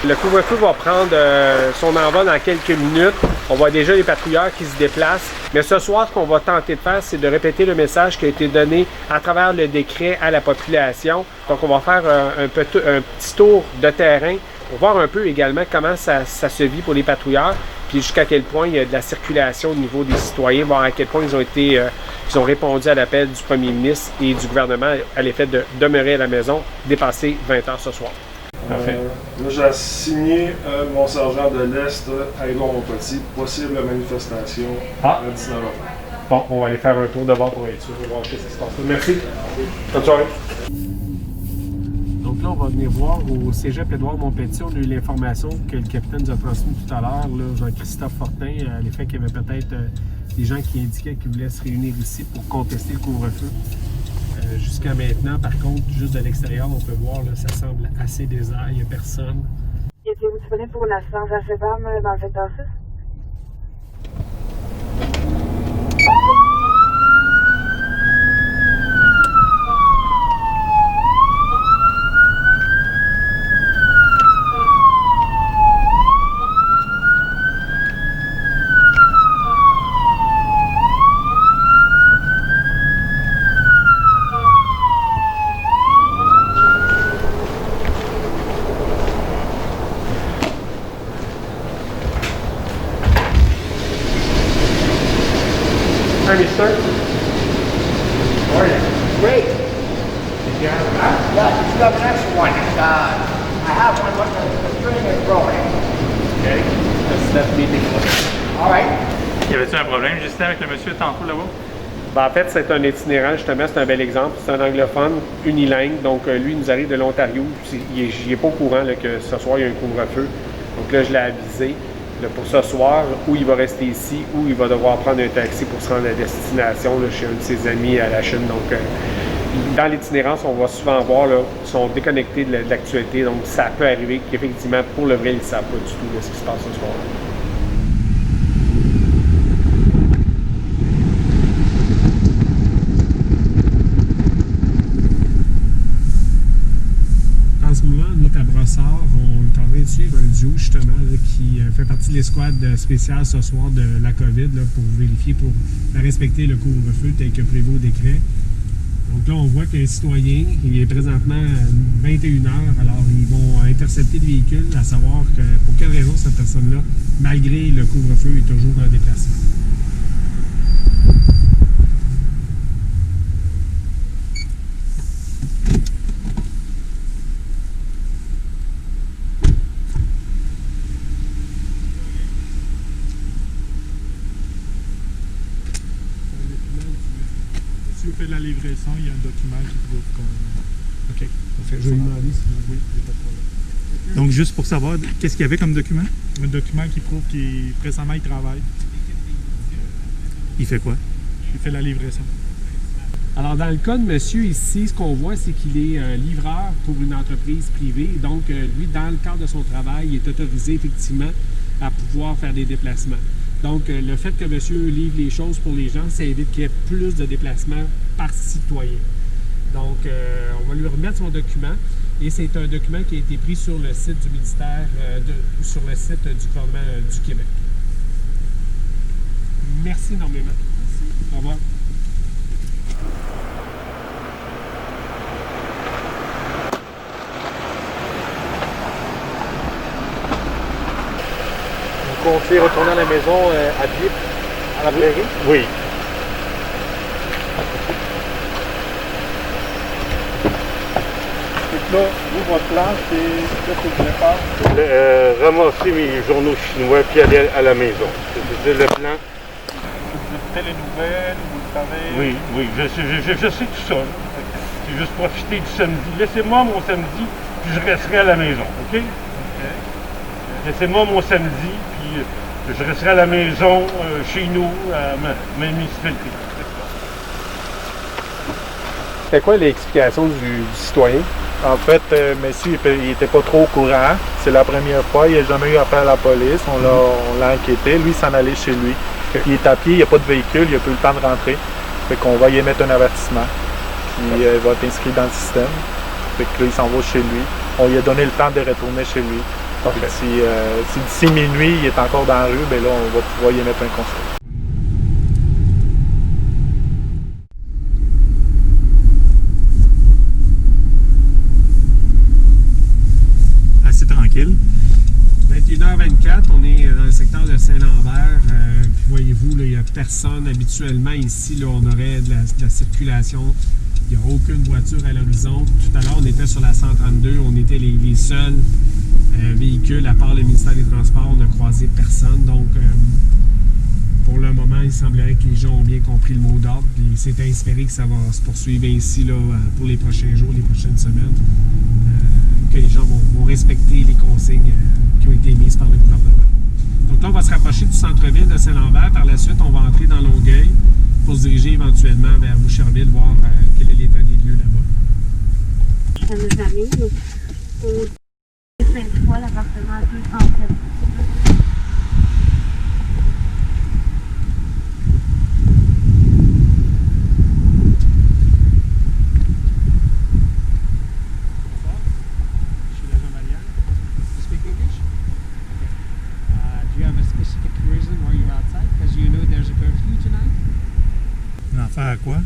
Le couvre-feu va prendre son envol dans quelques minutes. On voit déjà les patrouilleurs qui se déplacent. Mais ce soir, ce qu'on va tenter de faire, c'est de répéter le message qui a été donné à travers le décret à la population. Donc, on va faire un petit tour de terrain pour voir un peu également comment ça se vit pour les patrouilleurs, puis jusqu'à quel point il y a de la circulation au niveau des citoyens, voir à quel point ils ont répondu à l'appel du premier ministre et du gouvernement à l'effet de demeurer à la maison, dépasser 20 heures ce soir. Parfait. Là, j'ai assigné mon sergent de l'Est à Édouard Montpetit, possible manifestation à 19h. Bon, on va aller faire un tour devant pour être sûr de voir ce qui se passe. Merci. Bonne soirée. Donc là, on va venir voir au cégep Édouard Montpetit. On a eu l'information que le capitaine nous a transmis tout à l'heure, Jean-Christophe Fortin, à l'effet qu'il y avait peut-être des gens qui indiquaient qu'ils voulaient se réunir ici pour contester le couvre-feu. Jusqu'à maintenant, par contre, juste de l'extérieur, on peut voir, là, ça semble assez désert, il n'y a personne. Étiez-vous disponible pour une assistance à Sebam dans le secteur 6? Hi, mister. How are you? Great. Did you have a map? Yeah, just got an extra one. I have one, but the string is broken. Okay. Let's meeting. All right. Y avait-tu un problème, Justin, avec le monsieur tantôt là-bas? Ben, en fait, c'est un itinérant, justement, c'est un bel exemple. C'est un anglophone unilingue, donc lui, il nous arrive de l'Ontario. Il n'est pas au courant là, que ce soir, il y a un couvre-feu. Donc là, je l'ai avisé. Là, pour ce soir, où il va rester ici, ou il va devoir prendre un taxi pour se rendre à destination là, chez un de ses amis à la Chine. Donc, dans l'itinérance, on va souvent voir, là, ils sont déconnectés de l'actualité. Donc, ça peut arriver qu'effectivement, pour le vrai, ils ne savent pas du tout de ce qui se passe ce soir. En ce moment, on est à Brossard. On est en train de suivre un duo, justement, là, qui fait partie de l'escouade spéciale ce soir de la COVID là, pour vérifier, pour respecter le couvre-feu tel que prévu au décret. Donc là, on voit qu'un citoyen, il est présentement 21h, alors ils vont intercepter le véhicule, à savoir que, pour quelle raison cette personne-là, malgré le couvre-feu, est toujours en déplacement. Si vous faites la livraison, il y a un document qui prouve qu'on... OK. Je vais lui demander si Oui, il n'y a pas de problème. Donc, juste pour savoir, qu'est-ce qu'il y avait comme document? Un document qui prouve qu'il présentement il travaille. Il fait quoi? Il fait la livraison. Alors, dans le cas de monsieur ici, ce qu'on voit, c'est qu'il est livreur pour une entreprise privée. Donc, lui, dans le cadre de son travail, il est autorisé effectivement à pouvoir faire des déplacements. Donc, le fait que monsieur livre les choses pour les gens, ça évite qu'il y ait plus de déplacements par citoyen. Donc, on va lui remettre son document. Et c'est un document qui a été pris sur le site du ministère, sur le site du gouvernement du Québec. Merci énormément. Merci. Au revoir. Vous comptez retourner à la maison à pied, à la prairie? Oui. Donc là, vous, votre plan, c'est qu'est-ce que vous voulez faire? Ramasser mes journaux chinois puis aller à la maison. C'est le plan. Vous écoutez les nouvelles, vous le savez? Oui, je sais tout ça. C'est juste profiter du samedi. Laissez-moi mon samedi, puis je resterai à la maison, OK? Laissez-moi mon samedi, puis je resterai à la maison, chez nous, à ma municipalité. C'est quoi l'explication du citoyen? En fait, monsieur, il n'était pas trop au courant. C'est la première fois. Il n'a jamais eu affaire à la police. On l'a inquiété. Lui, il s'en allait chez lui. Il est à pied, il n'y a pas de véhicule, il n'a pas eu le temps de rentrer. Fait qu'on va y émettre un avertissement. Puis il va être inscrit dans le système. Fait que là, il s'en va chez lui. On lui a donné le temps de retourner chez lui. Parfait. Si d'ici minuit, il est encore dans la rue, bien là, on va pouvoir y mettre un constat. Assez tranquille. 21h24, on est dans le secteur de Saint-Lambert. Voyez-vous, il n'y a personne habituellement ici. Là, on aurait de la circulation. Il n'y a aucune voiture à l'horizon. Tout à l'heure, on était sur la 132. On était les seuls véhicules, à part le ministère des Transports. On n'a croisé personne. Donc, pour le moment, il semblerait que les gens ont bien compris le mot d'ordre. C'est espéré que ça va se poursuivre ainsi là, pour les prochains jours, les prochaines semaines. Que les gens vont respecter les consignes qui ont été mises par le gouvernement. Donc là, on va se rapprocher du centre-ville de Saint-Lambert. Par la suite, on va entrer dans Longueuil pour se diriger éventuellement vers Boucherville, voir quel est l'état des lieux là-bas. Ça nous arrive au 23, l'appartement 237. À quoi?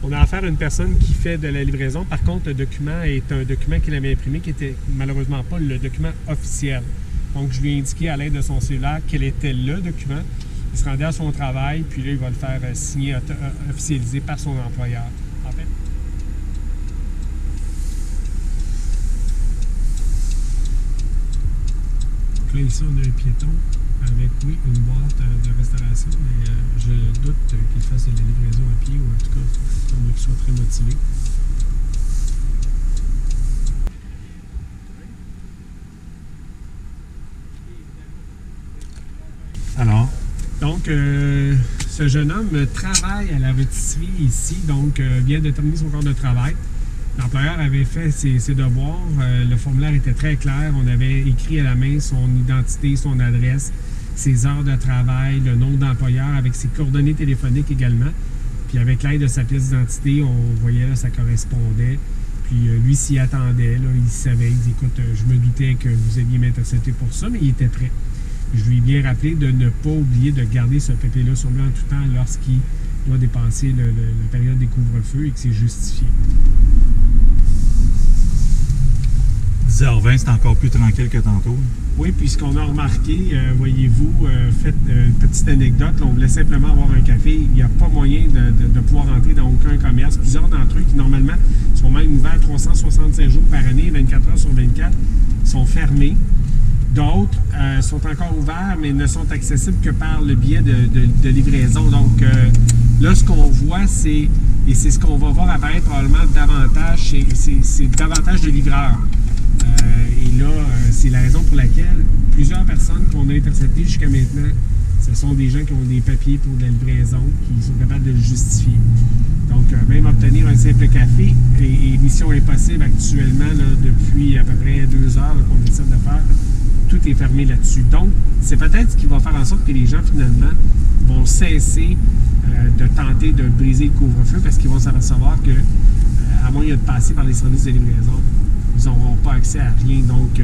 On a affaire à une personne qui fait de la livraison. Par contre, le document est un document qu'il avait imprimé qui était malheureusement pas le document officiel. Donc, je lui ai indiqué à l'aide de son cellulaire quel était le document. Il se rendait à son travail, puis là, il va le faire signer, officialiser par son employeur. En fait. Donc là, ici, on a un piéton avec, oui, une boîte de restauration, mais je doute qu'il fasse de la livraison à pied, ou en tout cas, à moins qu'il soit très motivé. Alors? Donc, ce jeune homme travaille à la rôtisserie ici, donc vient de terminer son corps de travail. L'employeur avait fait ses devoirs, le formulaire était très clair, on avait écrit à la main son identité, son adresse, ses heures de travail, le nom d'employeur avec ses coordonnées téléphoniques également. Puis avec l'aide de sa pièce d'identité, on voyait là, ça correspondait. Puis lui s'y attendait, là, il savait, il dit écoute, je me doutais que vous alliez m'intercepter pour ça, mais il était prêt. Je lui ai bien rappelé de ne pas oublier de garder ce papier-là sur lui en tout temps lorsqu'il doit dépasser la période des couvre-feux et que c'est justifié. 10h20, c'est encore plus tranquille que tantôt. Oui, puis ce qu'on a remarqué, voyez-vous, faites une petite anecdote, là, on voulait simplement avoir un café. Il n'y a pas moyen de pouvoir entrer dans aucun commerce. Plusieurs d'entre eux qui, normalement, sont même ouverts 365 jours par année, 24 heures sur 24, sont fermés. D'autres sont encore ouverts, mais ne sont accessibles que par le biais de livraison. Donc, là, ce qu'on voit, c'est, et c'est ce qu'on va voir apparaître probablement davantage, c'est davantage de livreurs. Et là, c'est la raison pour laquelle plusieurs personnes qu'on a interceptées jusqu'à maintenant, ce sont des gens qui ont des papiers pour de la livraison, qui sont capables de le justifier. Donc, même obtenir un simple café est mission impossible actuellement, là, depuis à peu près 2 heures qu'on essaie de faire. Tout est fermé là-dessus. Donc, c'est peut-être ce qui va faire en sorte que les gens, finalement, vont cesser de tenter de briser le couvre-feu parce qu'ils vont s'apercevoir que, à moins de passer par les services de livraison, ils n'auront pas accès à rien. Donc,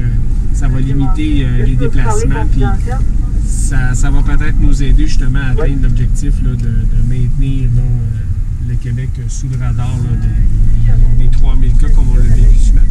ça va limiter les déplacements. Puis, ça va peut-être nous aider justement à atteindre l'objectif là, de maintenir là, le Québec sous le radar là, des 3000 cas comme on l'a vécu ce matin.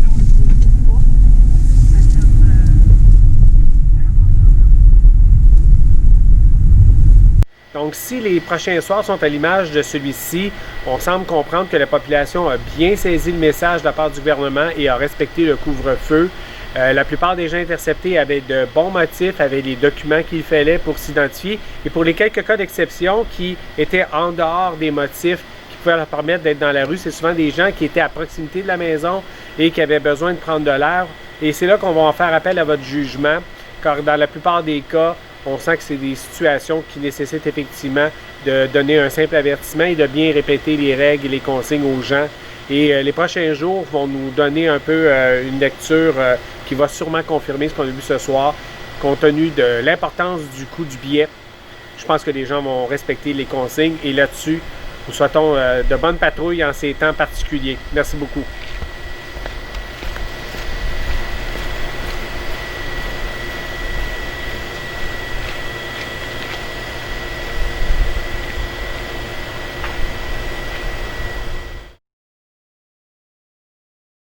Donc, si les prochains soirs sont à l'image de celui-ci, on semble comprendre que la population a bien saisi le message de la part du gouvernement et a respecté le couvre-feu. La plupart des gens interceptés avaient de bons motifs, avaient les documents qu'il fallait pour s'identifier. Et pour les quelques cas d'exception qui étaient en dehors des motifs qui pouvaient leur permettre d'être dans la rue, c'est souvent des gens qui étaient à proximité de la maison et qui avaient besoin de prendre de l'air. Et c'est là qu'on va en faire appel à votre jugement, car dans la plupart des cas, on sent que c'est des situations qui nécessitent effectivement de donner un simple avertissement et de bien répéter les règles et les consignes aux gens. Et les prochains jours vont nous donner un peu une lecture qui va sûrement confirmer ce qu'on a vu ce soir, compte tenu de l'importance du coût du billet. Je pense que les gens vont respecter les consignes et là-dessus, nous souhaitons de bonnes patrouilles en ces temps particuliers. Merci beaucoup.